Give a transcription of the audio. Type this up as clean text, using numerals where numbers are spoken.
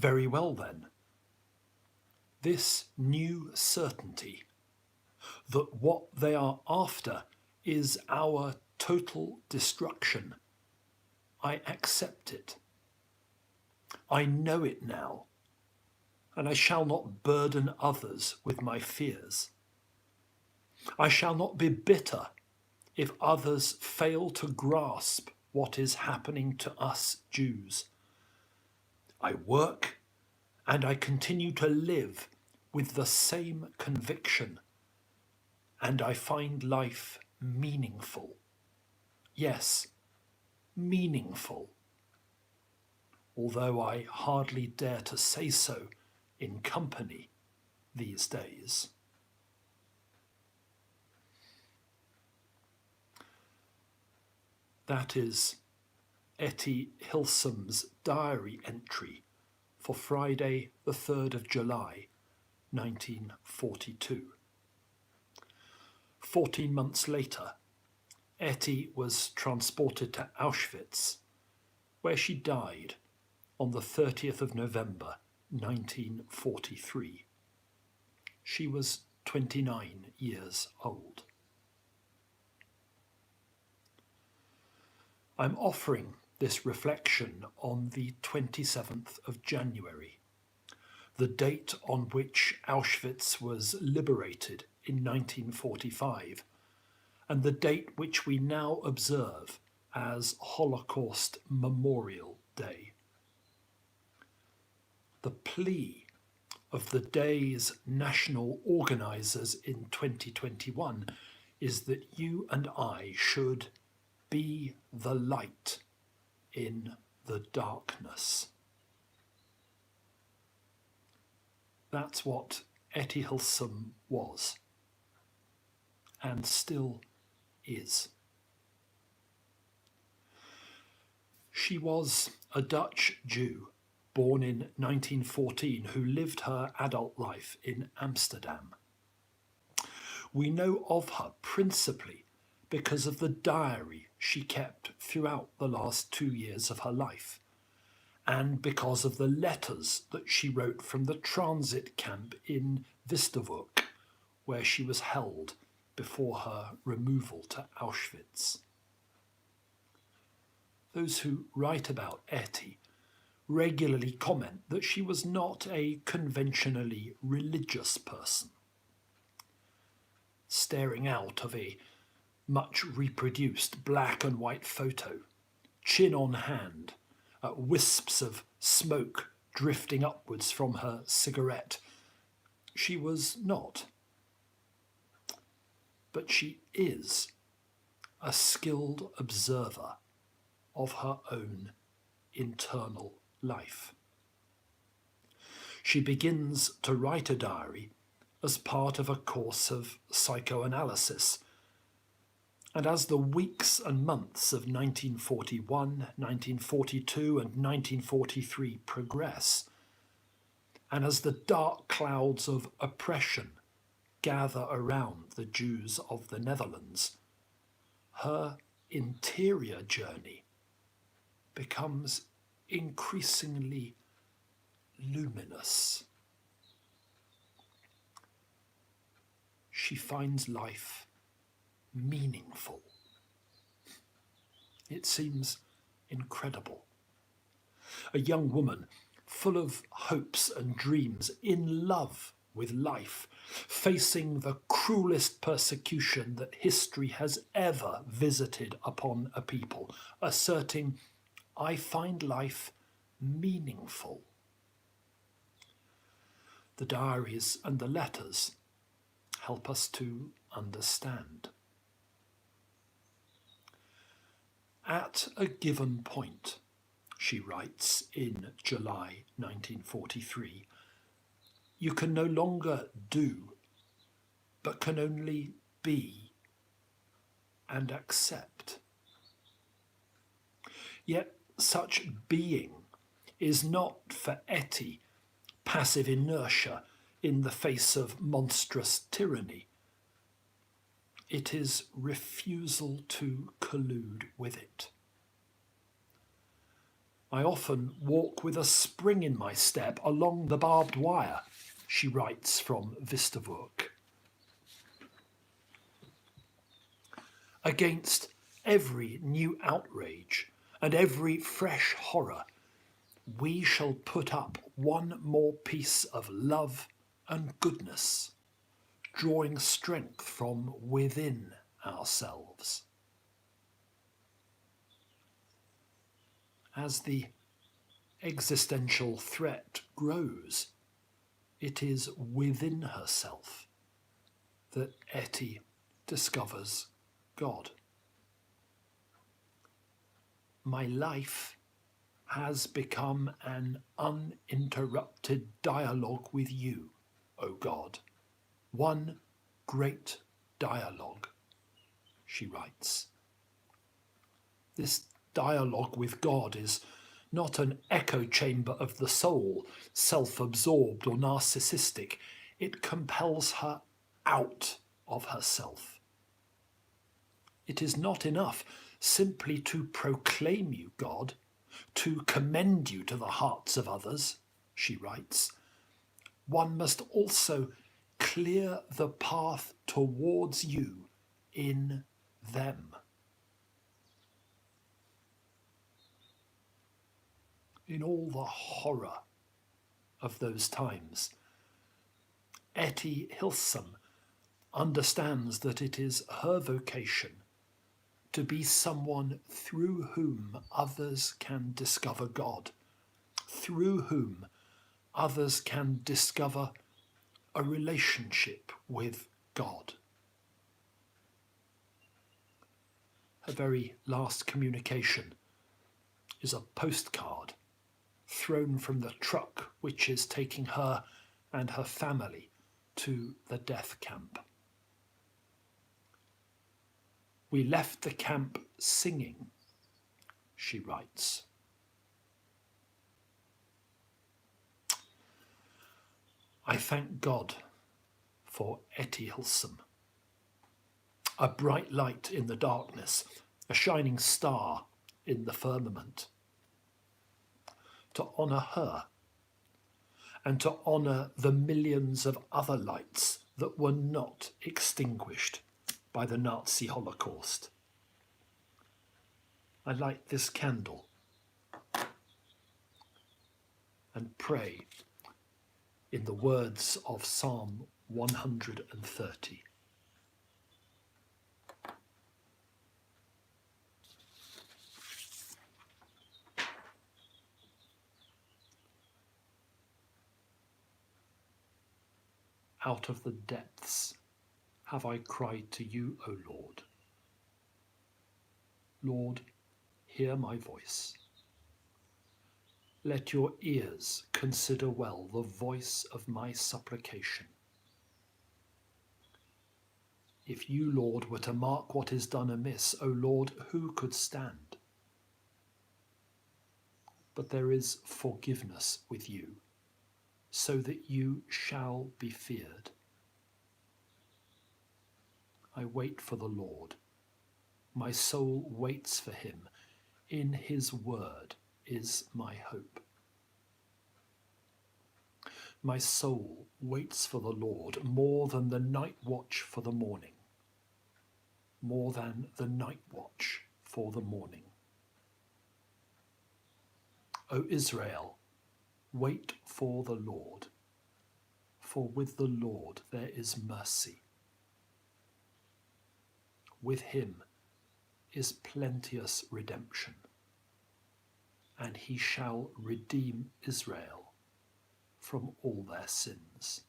Very well then. This new certainty that what they are after is our total destruction, I accept it. I know it now, and I shall not burden others with my fears. I shall not be bitter if others fail to grasp what is happening to us Jews. I work and I continue to live with the same conviction, and I find life meaningful. Yes, meaningful. Although I hardly dare to say so in company these days. That is Etty Hilsom's diary entry for Friday the 3rd of July 1942. 14 months later, Etty was transported to Auschwitz, where she died on the 30th of November 1943. She was 29 years old. I'm offering this reflection on the 27th of January, the date on which Auschwitz was liberated in 1945, and the date which we now observe as Holocaust Memorial Day. The plea of the day's national organisers in 2021 is that you and I should be the light in the darkness. That's what Etty Hilsom was, and still is. She was a Dutch Jew born in 1914 who lived her adult life in Amsterdam. We know of her principally because of the diary she kept throughout the last 2 years of her life, and because of the letters that she wrote from the transit camp in Westerwolk, where she was held before her removal to Auschwitz. Those who write about Etty regularly comment that she was not a conventionally religious person. Staring out of a much reproduced black and white photo, chin on hand, wisps of smoke drifting upwards from her cigarette, she was not. But she is a skilled observer of her own internal life. She begins to write a diary as part of a course of psychoanalysis. And as the weeks and months of 1941, 1942 and 1943 progress, and as the dark clouds of oppression gather around the Jews of the Netherlands, her interior journey becomes increasingly luminous. She finds life meaningful. It seems incredible. A young woman full of hopes and dreams, in love with life, facing the cruelest persecution that history has ever visited upon a people, asserting, "I find life meaningful." The diaries and the letters help us to understand. At a given point, she writes in July 1943, you can no longer do, but can only be and accept. Yet such being is not for Etty passive inertia in the face of monstrous tyranny. It is refusal to collude with it. I often walk with a spring in my step along the barbed wire, she writes from Westerwurk. Against every new outrage and every fresh horror, we shall put up one more piece of love and goodness, drawing strength from within ourselves. As the existential threat grows, it is within herself that Etty discovers God. My life has become an uninterrupted dialogue with you, O God. One great dialogue, she writes. This dialogue with God is not an echo chamber of the soul, self-absorbed or narcissistic. It compels her out of herself. It is not enough simply to proclaim you, God, to commend you to the hearts of others, she writes. One must also clear the path towards you in them. In all the horror of those times, Etty Hillsum understands that it is her vocation to be someone through whom others can discover God, through whom others can discover a relationship with God. Her very last communication is a postcard thrown from the truck which is taking her and her family to the death camp. We left the camp singing, she writes. I thank God for Etty Hillsum, a bright light in the darkness, a shining star in the firmament. To honour her and to honour the millions of other lights that were not extinguished by the Nazi Holocaust. I light this candle and pray in the words of Psalm 130. Out of the depths have I cried to you, O Lord. Lord, hear my voice. Let your ears consider well the voice of my supplication. If you, Lord, were to mark what is done amiss, O Lord, who could stand? But there is forgiveness with you, so that you shall be feared. I wait for the Lord. My soul waits for him. In his word is my hope. My soul waits for the Lord more than the night watch for the morning. More than the night watch for the morning. O Israel, wait for the Lord, for with the Lord there is mercy. With him is plenteous redemption, and he shall redeem Israel from all their sins.